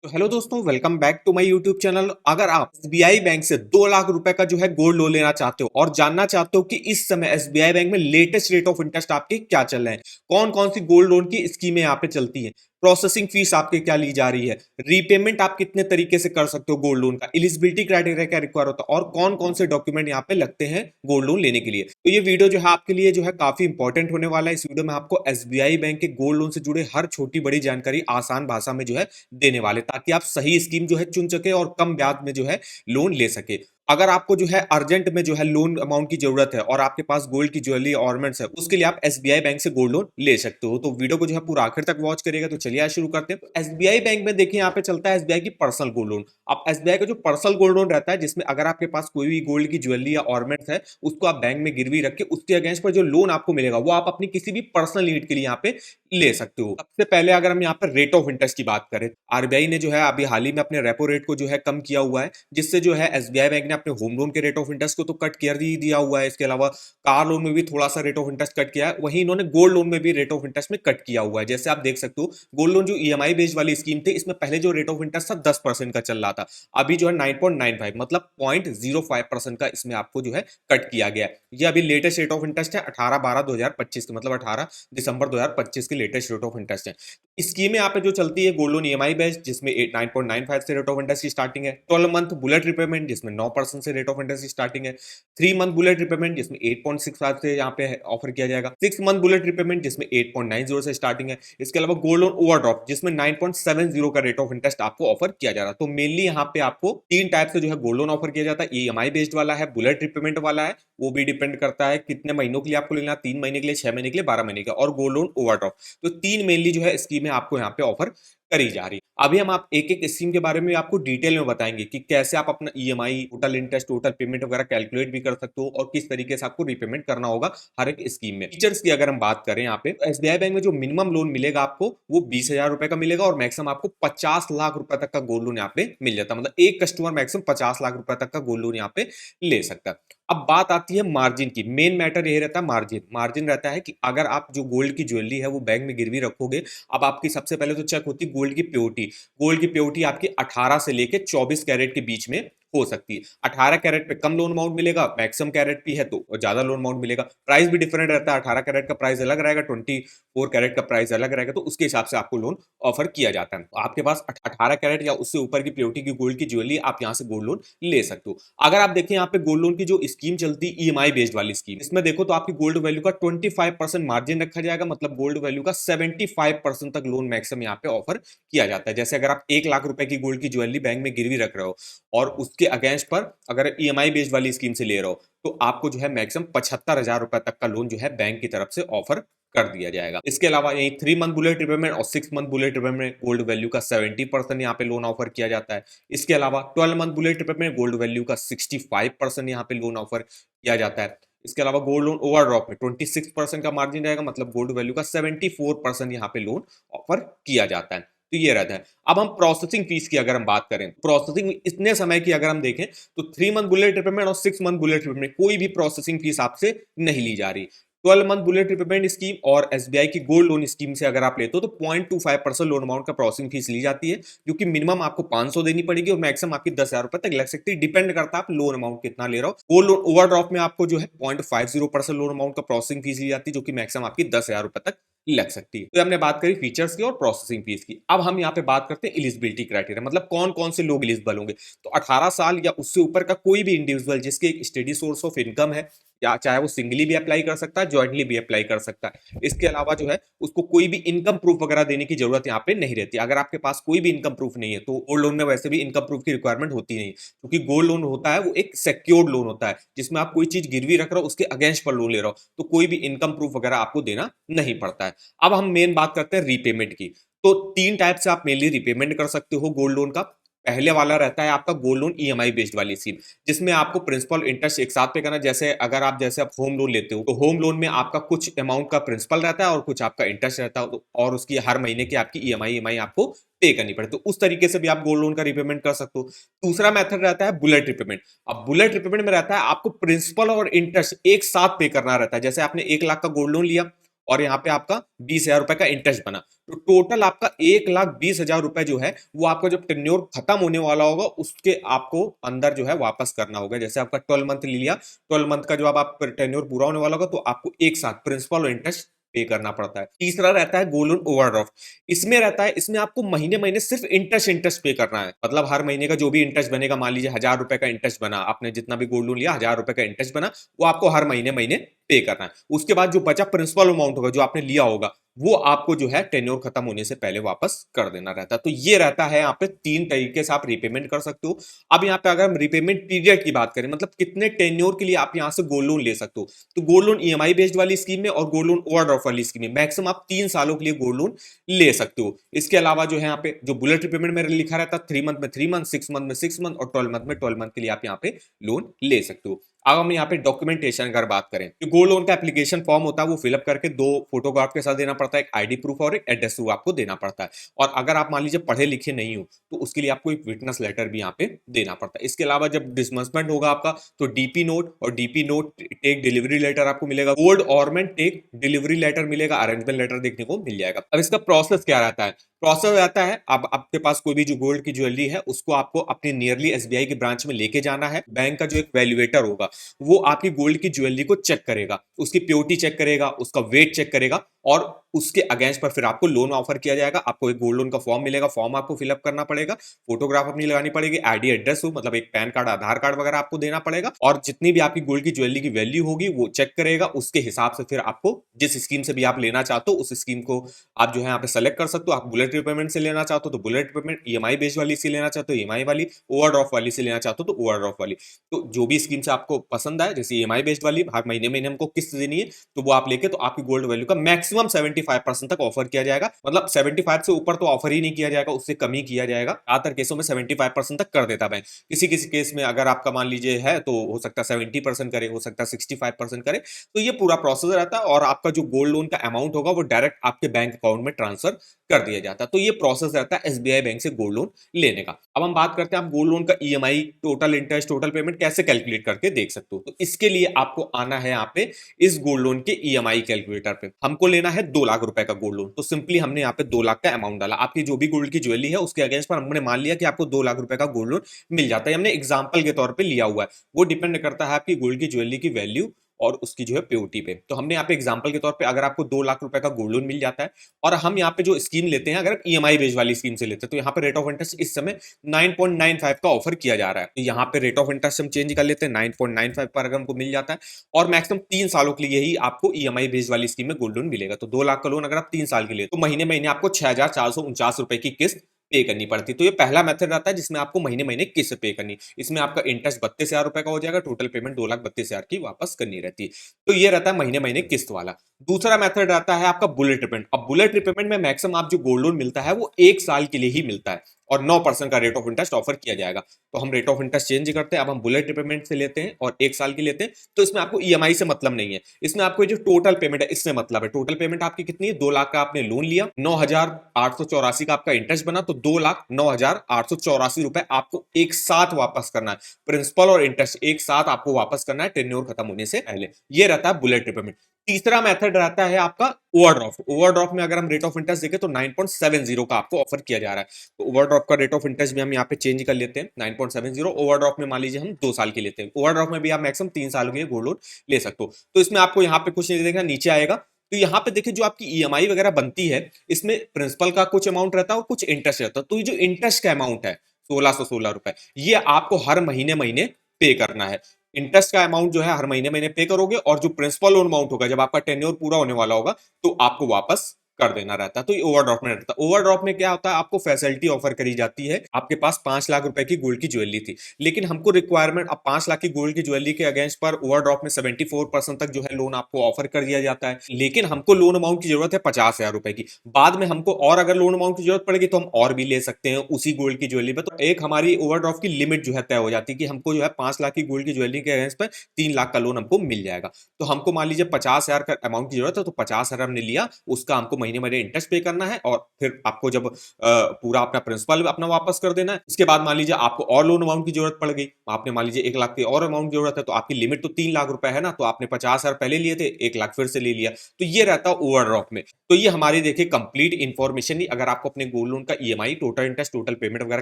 तो हेलो दोस्तों, welcome back to my YouTube channel. अगर आप एसबीआई बैंक से 2 लाख रुपए का जो है गोल्ड लोन लेना चाहते हो और जानना चाहते हो कि इस समय एसबीआई बैंक में लेटेस्ट रेट ऑफ इंटरेस्ट आपके क्या चल रहे हैं, कौन कौन सी गोल्ड लोन की स्कीमें यहाँ पे चलती हैं, प्रोसेसिंग फीस आपके क्या ली जा रही है, रीपेमेंट आप कितने तरीके से कर सकते हो गोल्ड लोन का, एलिजिबिलिटी क्राइटेरिया क्या रिक्वायर होता है और कौन कौन से डॉक्यूमेंट यहाँ पे लगते हैं गोल्ड लोन लेने के लिए, तो ये वीडियो जो है आपके लिए जो है काफी इंपॉर्टेंट होने वाला है। इस वीडियो में आपको एसबीआई बैंक के गोल्ड लोन से जुड़े हर छोटी बड़ी जानकारी आसान भाषा में जो है देने वाले, ताकि आप सही स्कीम जो है चुन सके और कम ब्याज में जो है लोन ले सके। अगर आपको जो है अर्जेंट में जो है लोन अमाउंट की जरूरत है और आपके पास गोल्ड की ज्वेलरी ऑर्नामेंट्स है, उसके लिए आप एसबीआई बैंक से गोल्ड लोन ले सकते हो। तो वीडियो को जो है पूरा आखिर तक वॉच करिएगा। तो चलिए आज शुरू करते हैं। तो एसबीआई बैंक में देखिए यहाँ पे चलता है एसबीआई की पर्सनल गोल्ड लोन। अब एसबीआई का जो पर्सनल गोल्ड लोन रहता है, जिसमें अगर आपके पास कोई भी गोल्ड की ज्वेलरी या ऑर्नामेंट्स है, उसको आप बैंक में गिरवी रख के उसके अगेंस्ट पर जो लोन आपको मिलेगा वो आप अपनी किसी भी पर्सनल नीड के लिए यहाँ पे ले सकते हो। सबसे पहले अगर हम यहाँ पर रेट ऑफ इंटरेस्ट की बात करें, आरबीआई ने जो है अभी हाल ही में अपने रेपो रेट को जो है कम किया हुआ है, जिससे जो है एसबीआई बैंक ने अपने होम लोन के रेट ऑफ इंटरेस्ट को तो कट कर ही दिया हुआ है। इसके अलावा कार लोन में भी थोड़ा सा रेट ऑफ इंटरेस्ट कट किया है, वहीं इन्होंने गोल्ड लोन में भी रेट ऑफ इंटरेस्ट में कट किया हुआ है। जैसे आप देख सकते हो, गोल्ड लोन जो ईएमआई बेस्ड वाली स्कीम थी, इसमें पहले जो रेट ऑफ इंटरेस्ट था 10% का चल रहा था, अभी जो है 9.95 मतलब 0.05% का इसमें आपको जो है कट किया गया है। ये अभी लेटेस्ट रेट ऑफ इंटरेस्ट है 18/12/2025 के, मतलब 18 दिसंबर 2025 की लेटेस्ट रेट ऑफ इंटरेस्ट है। स्कीम यहाँ पे जो चलती है गोल्ड लोन ईएमआई बेस्ड, जिसमें 9.95 से रेट ऑफ इंटरेस्ट की स्टार्टिंग है, 12 मंथ बुलेट रिपेमेंट जिसमें 9% से रेट ऑफ इंटरेस्ट की स्टार्टिंग है, 3 मंथ बुलेट रिपेमेंट जिसमें 8.65 से यहाँ पे ऑफर किया जाएगा, 6 मंथ बुलेट रिपेमेंट जिसमें 8.90 से स्टार्टिंग है। इसके अलावा गोल्ड लोन ओवरड्राफ्ट जिसमें 9.70 का रेट ऑफ इंटरेस्ट आपको ऑफर किया जा रहा है। तो मेनली यहाँ पे आपको तीन टाइप से जो है गोल्ड लोन ऑफर किया जाता है। ईएमआई बेस्ड वाला है, बुलेट रिपेमेंट वाला है, वो भी डिपेंड करता है कितने महीनों के लिए आपको लेना, 3 महीने के लिए, 6 महीने के लिए, 12 महीने का, और गोल्ड लोन ओवरड्राफ्ट। तो तीन मेनली जो है स्कीमें आपको यहाँ पे ऑफर करी जा रही। अभी हम आप एक एक स्कीम के बारे में आपको डिटेल में बताएंगे कि कैसे आप अपना EMI, total interest, total payment वगैरह कैलकुलेट भी कर सकते हो और किस तरीके से आपको रीपेमेंट करना होगा हर एक स्कीम में। फीचर्स की अगर हम बात करें यहाँ पे, तो एसबीआई बैंक में जो मिनिमम लोन मिलेगा आपको वो 20,000 रुपए का मिलेगा और मैक्सिमम आपको 50 लाख रुपए तक का गोल्ड लोन यहाँ पे मिल जाता है। मतलब एक कस्टमर मैक्सिमम 50 लाख रुपए तक का गोल्ड लोन यहाँ पे ले सकता है। अब बात आती है मार्जिन की। मेन मैटर यही रहता है मार्जिन। मार्जिन रहता है कि अगर आप जो गोल्ड की ज्वेलरी है वो बैंक में गिरवी रखोगे, अब आपकी सबसे पहले तो चेक होती है गोल्ड की प्योरिटी। गोल्ड की प्योरिटी आपकी 18 से लेके 24 कैरेट के बीच में हो सकती है। 18 कैरेट पे कम लोन अमाउंट मिलेगा, मैक्सिमम कैरेट भी है तो ज्यादा लोन अमाउंट मिलेगा। प्राइस भी डिफरेंट रहता है, 18 कैरेट का प्राइस अलग रहेगा, 24 कैरेट का प्राइस अलग रहेगा, तो उसके हिसाब से आपको लोन ऑफर किया जाता है। तो आपके पास 18 कैरेट या उससे ऊपर की प्योरिटी की गोल्ड की ज्वेलरी, आप यहाँ से गोल्ड लोन ले सकते हो। अगर आप देखें यहाँ पे गोल्ड लोन की जो स्कीम चलती है ईएमआई बेस्ड वाली स्कीम, इसमें देखो तो आपकी गोल्ड वैल्यू का 25% मार्जिन रखा जाएगा, मतलब गोल्ड वैल्यू का 75% तक लोन मैक्सिमम यहाँ पे ऑफर किया जाता है। जैसे अगर आप 1 लाख रुपए की गोल्ड की ज्वेलरी बैंक में गिरवी रख रहे हो और उसके अगेंस्ट पर अगर ईएमआई बेस्ड वाली स्कीम से ले रहे हो, तो आपको जो है मैक्सिमम 75,000 रुपए तक का लोन जो है बैंक की तरफ से ऑफर कर दिया जाएगा। इसके अलावा यही 3 मंथ बुलेट रिपेमेंट और 6 month bullet repayment gold value का 70% यहाँ पे लोन ऑफर किया जाता है। इसके अलावा 12 month bullet repayment gold value का 65% यहाँ पे लोन ऑफर किया जाता है। इसके अलावा गोल्ड लोन ओवरड्राफ्ट में 26% का मार्जिन रहेगा, मतलब गोल्ड वैल्यू का 74% यहाँ पे लोन ऑफर किया जाता है। तो ये रहता है। अब हम प्रोसेसिंग फीस की अगर हम बात करें, प्रोसेसिंग इतने समय की अगर हम देखें तो 3 मंथ बुलेट रिपेमेंट और 6 मंथ बुलेट रिपेमेंट कोई भी प्रोसेसिंग फीस आपसे नहीं ली जा रही। 12 मंथ बुलेट रिपेमेंट स्कीम और एसबीआई की गोल्ड लोन स्कीम से अगर आप लेते हो तो 0.25% लोन अमाउंट का प्रोसेसिंग फीस ली जाती है, जो कि मिनिमम आपको 500 देनी पड़ेगी और मैक्सिमम आपकी 10,000 रुपए तक लग सकती है। डिपेंड करता है आप लोन अमाउंट कितना ले रहे हो। गोल्ड लोन ओवरड्राफ्ट में आपको जो है 0.50% लोन अमाउंट का प्रोसेसिंग फीस ली जाती है, जो कि मैक्सिमम आपकी 10,000 रुपए तक लग सकती है। तो हमने बात करी फीचर्स की और प्रोसेसिंग फीस की। अब हम यहाँ पे बात करते हैं एलिजिबिलिटी क्राइटेरिया, मतलब कौन कौन से लोग एलिजिबल होंगे। तो 18 साल या उससे ऊपर का कोई भी इंडिविजुअल जिसके एक स्टेडी सोर्स ऑफ इनकम है, या चाहे वो सिंगली भी अप्लाई कर सकता है, ज्वाइंटली भी अप्लाई कर सकता है। इसके अलावा जो है उसको कोई भी इनकम प्रूफ वगैरह देने की जरूरत यहाँ पे नहीं रहती। अगर आपके पास कोई भी इनकम प्रूफ नहीं है, तो गोल्ड लोन में वैसे भी इनकम प्रूफ की रिक्वायरमेंट होती नहीं, क्योंकि गोल्ड लोन होता है वो एक सिक्योर्ड लोन होता है, जिसमें आप कोई चीज गिरवी रख रहे हो उसके अगेंस्ट पर लोन ले रहे हो, तो कोई भी इनकम प्रूफ वगैरह आपको देना नहीं पड़ता है। अब हम मेन बात करते हैं रीपेमेंट की। तो तीन टाइप से आप मेनली रीपेमेंट कर सकते हो गोल्ड लोन का। पहले वाला रहता है आपका गोल्ड लोन ईएमआई बेस्ड वाली स्कीम, जिसमें आपको प्रिंसिपल इंटरेस्ट एक साथ पे करना। जैसे अगर आप जैसे आप होम लोन लेते हो, तो होम लोन में आपका कुछ अमाउंट का प्रिंसिपल रहता है और कुछ आपका इंटरेस्ट रहता है, और उसकी हर महीने की आपकी ईएमआई आपको पे करनी पड़े। तो उस तरीके से भी आप गोल्ड लोन का रिपेमेंट कर सकते हो। दूसरा मेथड रहता है बुलेट रिपेमेंट। अब बुलेट रिपेमेंट में रहता है आपको प्रिंसिपल और इंटरेस्ट एक साथ पे करना रहता है। जैसे आपने 1 लाख का गोल्ड लोन लिया और यहाँ पे आपका 20,000 रुपए का इंटरेस्ट बना, तो टोटल आपका 1,20,000 रुपए जो है वो आपका जब टेन्योर खत्म होने वाला होगा उसके आपको अंदर जो है वापस करना होगा। जैसे आपका 12 मंथ ले लिया, 12 मंथ का जब आप टेन्योर पूरा होने वाला होगा तो आपको एक साथ प्रिंसिपल और इंटरेस्ट पे करना पड़ता है। तीसरा रहता है गोल्ड लोन ओवरड्राफ्ट। इसमें रहता है, इसमें आपको महीने महीने सिर्फ इंटरेस्ट इंटरेस्ट पे करना है। मतलब हर महीने का जो भी इंटरेस्ट बनेगा, मान लीजिए 1,000 रुपए का इंटरेस्ट बना, आपने जितना भी गोल्ड लोन लिया 1,000 रुपए का इंटरेस्ट बना, वो आपको हर महीने महीने पे करना है। उसके बाद जो बचा प्रिंसिपल अमाउंट होगा जो आपने लिया होगा वो आपको जो है टेन्योर खत्म होने से पहले वापस कर देना रहता है। तो ये रहता है यहाँ पे 3 तरीके से आप रीपेमेंट कर सकते हो। अब यहाँ पे अगर हम रीपेमेंट पीरियड की बात करें, मतलब कितने टेन्योर के लिए आप यहाँ से गोल्ड लोन ले सकते हो, तो गोल्ड लोन ईएमआई बेस्ड वाली स्कीम में और गोल्ड लोन ओवरड्राफ्ट वाली स्कीम में मैक्सिमम आप 3 सालों के लिए गोल्ड लोन ले सकते हो। इसके अलावा जो है यहाँ पे जो बुलेट रीपेमेंट में लिखा रहता है 3 मंथ में 3 मंथ, 6 मंथ में 6 मंथ और 12 मंथ में 12 मंथ के लिए आप यहाँ पे लोन ले सकते हो। अब हम यहाँ पे डॉक्यूमेंटेशन अगर बात करें, तो गोल्ड लोन का एप्लीकेशन फॉर्म होता है वो फिलअप करके 2 फोटोग्राफ के साथ देना पड़ता है, एक आईडी प्रूफ और एक एड्रेस प्रूफ आपको देना पड़ता है। और अगर आप मान लीजिए पढ़े लिखे नहीं हो तो उसके लिए आपको एक विटनेस लेटर भी यहाँ पे देना पड़ता है। इसके अलावा जब डिसबर्समेंट होगा आपका तो डीपी नोट और DP note take delivery letter आपको मिलेगा, gold ornament take delivery letter मिलेगा, अरेंजमेंट लेटर देखने को मिल जाएगा। अब इसका प्रोसेस क्या रहता है? प्रोसेस रहता है, अब आपके पास कोई भी जो गोल्ड की ज्वेलरी है उसको आपको अपनी नियरली एसबीआई की ब्रांच में लेके जाना है। बैंक का जो एक वैल्यूएटर होगा वो आपकी गोल्ड की ज्वेलरी को चेक करेगा, उसकी प्योरिटी चेक करेगा, उसका वेट चेक करेगा और उसके अगेंस्ट पर फिर आपको लोन ऑफर किया जाएगा। आपको एक गोल्ड लोन का फॉर्म मिलेगा, फॉर्म आपको फिलअप करना पड़ेगा, फोटोग्राफ अपनी लगानी पड़ेगी, आईडी एड्रेस हो मतलब एक पैन कार्ड आधार कार्ड वगैरह आपको देना पड़ेगा और जितनी भी आपकी गोल्ड की ज्वेलरी की वैल्यू होगी वो चेक करेगा। उसके हिसाब से फिर आपको जिस स्कीम से भी आप लेना चाहते हो उस स्कीम को आप जो है यहाँ पे सेलेक्ट कर सकते हो। आप बुलेट रिपेमेंट से लेना चाहते हो तो बुलेट रिपेमेंट, ईएमआई बेस्ड वाली से लेना चाहते हो ईएमआई वाली, ओवरड्राफ्ट वाली से लेना चाहते हो तो ओवरड्राफ्ट वाली। तो जो भी स्कीम से आपको पसंद आए, जैसे ईएमआई बेस्ड वाली हर महीने महीने हमको किस्त देनी है तो वो आप लेके तो आपकी गोल्ड वैल्यू का मैक्सिमम 75% तक ऑफर किया जाएगा। मतलब 75 से ऊपर तो ऑफर ही नहीं किया जाएगा, उससे कम ही किया जाएगा। ज्यादातर केसों में 75% तक कर देता बैंक। किसी किसी केस में अगर आपका मान लीजिए है तो हो सकता है 70% करे, हो सकता है 65% करे। तो ये पूरा प्रोसेस रहता है और आपका जो गोल्ड लोन का अमाउंट होगा वो डायरेक्ट आपके बैंक अकाउंट में ट्रांसफर कर दिया जाता है। तो ये प्रोसेस रहता है एसबीआई बैंक से गोल्ड लोन लेने का। अब हम बात करते हैं आप गोल्ड लोन का EMI, total interest, total payment कैसे कैलकुलेट करके देख सकते हो। तो इसके लिए आपको आना है यहाँ पे इस गोल्ड लोन के ईएमआई कैलकुलेटर पे। हमको लेना है 2 लाख रुपए का गोल्ड लोन, तो सिंपली हमने यहाँ पे 2 लाख का अमाउंट डाला। आपकी जो भी गोल्ड की ज्वेलरी है उसके अगेंस्ट पर हमने मान लिया कि आपको 2 लाख रुपए का गोल्ड लोन मिल जाता है। हमने एग्जाम्पल के तौर पर लिया हुआ है, वो डिपेंड करता है आपकी गोल्ड की ज्वेलरी की वैल्यू और उसकी जो है प्योरिटी पे। तो हमने यहाँ पे एग्जांपल के तौर पे अगर आपको 2 लाख रुपए का गोल्ड लोन मिल जाता है और हम यहाँ पे जो स्कीम लेते हैं अगर ईएमआई बेस्ड वाली स्कीम से लेते हैं तो यहाँ पे रेट ऑफ इंटरेस्ट इस समय 9.95 का ऑफर किया जा रहा है। तो यहाँ पे रेट ऑफ इंटरेस्ट हम चेंज कर लेते हैं 9.95 पर अगर हमको मिल जाता है और मैक्सिमम 3 सालों के लिए ही आपको ईएमआई बेस्ड वाली स्कीम में गोल्ड लोन मिलेगा। तो 2 लाख का लोन अगर आप 3 साल के लिए तो महीने महीने आपको 6,449 रुपए की किस्त पे करनी पड़ती। तो ये पहला मेथड रहता है जिसमें आपको महीने महीने किस्त पे करनी। इसमें आपका इंटरेस्ट 32,000 रुपए का हो जाएगा, टोटल पेमेंट 2,32,000 की वापस करनी रहती है। तो ये रहता है महीने महीने किस्त वाला। दूसरा मेथड रहता है आपका बुलेट रिपेमेंट। अब बुलेट रिपेमेंट में मैक्सिमम आप जो गोल्ड लोन मिलता है वो 1 साल के लिए ही मिलता है और 9% का रेट ऑफ इंटरेस्ट ऑफर किया जाएगा। तो हम रेट ऑफ इंटरेस्ट चेंज करते हैं, अब हम बुलेट रिपेमेंट से लेते हैं और 1 साल की लेते हैं। तो इसमें आपको ईएमआई से मतलब नहीं है, इसमें आपको जो टोटल पेमेंट है इससे मतलब है। टोटल पेमेंट आपकी कितनी है? 2 लाख का आपने लोन लिया, 9,884 का आपका इंटरेस्ट बना, तो 2,09,884 रुपए आपको एक साथ वापस करना है। प्रिंसिपल और इंटरेस्ट एक साथ आपको वापस करना है टेन्योर खत्म होने से पहले। ये रहता है बुलेट रिपेमेंट। तीसरा मेथड रहता है आपका ओवरड्राफ्ट। ओवरड्राफ्ट में अगर हम रेट ऑफ इंटरेस्ट देखें तो 9.70 का आपको ऑफर किया जा रहा है। तो ओवरड्राफ्ट का रेट ऑफ इंटरेस्ट भी हम यहाँ पे चेंज कर लेते हैं 9.70। ओवरड्राफ्ट में मान लीजिए हम 2 साल के लेते हैं, ओवरड्राफ्ट में भी आप मैक्सिमम 3 साल के लिए गोल्ड लोन ले सकते हो। तो इसमें आपको यहाँ पे कुछ नहीं देखना, नीचे आएगा तो यहाँ पे देखिए जो आपकी ईएमआई वगैरह बनती है इसमें प्रिंसिपल का कुछ अमाउंट रहता है और कुछ इंटरेस्ट रहता है। तो ये जो इंटरेस्ट का अमाउंट है 1,616 रुपए, ये आपको हर महीने महीने पे करना है। इंटरेस्ट का अमाउंट जो है हर महीने महीने पे करोगे और जो प्रिंसिपल लोन अमाउंट होगा जब आपका टेन्योर पूरा होने वाला होगा तो आपको वापस कर देना रहता है। तो ये ओवरड्राफ्ट में रहता है। ओवरड्राफ्ट में क्या होता है, आपको फैसिलिटी ऑफर करी जाती है। आपके पास 5 लाख रुपए की गोल्ड की ज्वेलरी थी लेकिन हमको रिक्वायरमेंट अब 5 लाख की गोल्ड की ज्वेलरी के अगेंस्ट पर ओवरड्राफ्ट में 74% तक जो है लोन आपको ऑफर कर दिया जाता है। लेकिन हमको लोन अमाउंट की जरूरत है 50,000 रुपए की। बाद में हमको और अगर लोन अमाउंट की जरूरत पड़ेगी तो हम और भी ले सकते हैं उसी गोल्ड की ज्वेलरी पर। तो एक हमारी ओवरड्राफ्ट की लिमिट जो है तय हो जाती है कि हमको जो है 5 लाख की गोल्ड की ज्वेलरी के अगेंस्ट पर 3 लाख का लोन हमको मिल जाएगा। तो हमको मान लीजिए 50,000 का अमाउंट की जरूरत है तो 50,000 हमने लिया, उसका हमको महीने महीने इंटरेस्ट पे करना है और फिर आपको जब पूरा अपना प्रिंसिपल अपना वापस कर देना है। इसके बाद मान लीजिए आपको और लोन अमाउंट की जरूरत पड़ गई, आपने मान लीजिए 1 लाख की और अमाउंट की जरूरत है, तो आपकी लिमिट तो 3 लाख रुपए है ना, तो आपने 50,000 पहले लिए थे, 1 लाख फिर से ले लिया, तो ये रहता है ओवरड्राफ्ट में। तो ये हमारी देखिए कंप्लीट इन्फॉर्मेशन ही। अगर आपको अपने गोल्ड लोन का EMI, total interest, total payment वगैरह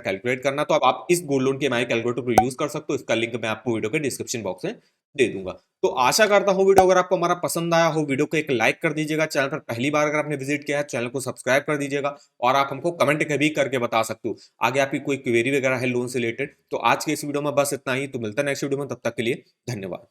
कैलकुलेट करना, तो आप इस गोल्ड लोन के ईएमआई कैलकुलेटर को यूज कर सकते हो। इसका लिंक मैं आपको वीडियो के डिस्क्रिप्शन बॉक्स में दे दूंगा। तो आशा करता हूँ वीडियो अगर आपको हमारा पसंद आया हो, वीडियो को एक लाइक कर दीजिएगा। चैनल पर पहली बार अगर आपने विजिट किया है, चैनल को सब्सक्राइब कर दीजिएगा और आप हमको कमेंट भी करके बता सकते हो आगे आपकी कोई क्वेरी वगैरह है लोन से रिलेटेड। तो आज के इस वीडियो में बस इतना ही, तो मिलता है नेक्स्ट वीडियो में, तब तक के लिए धन्यवाद।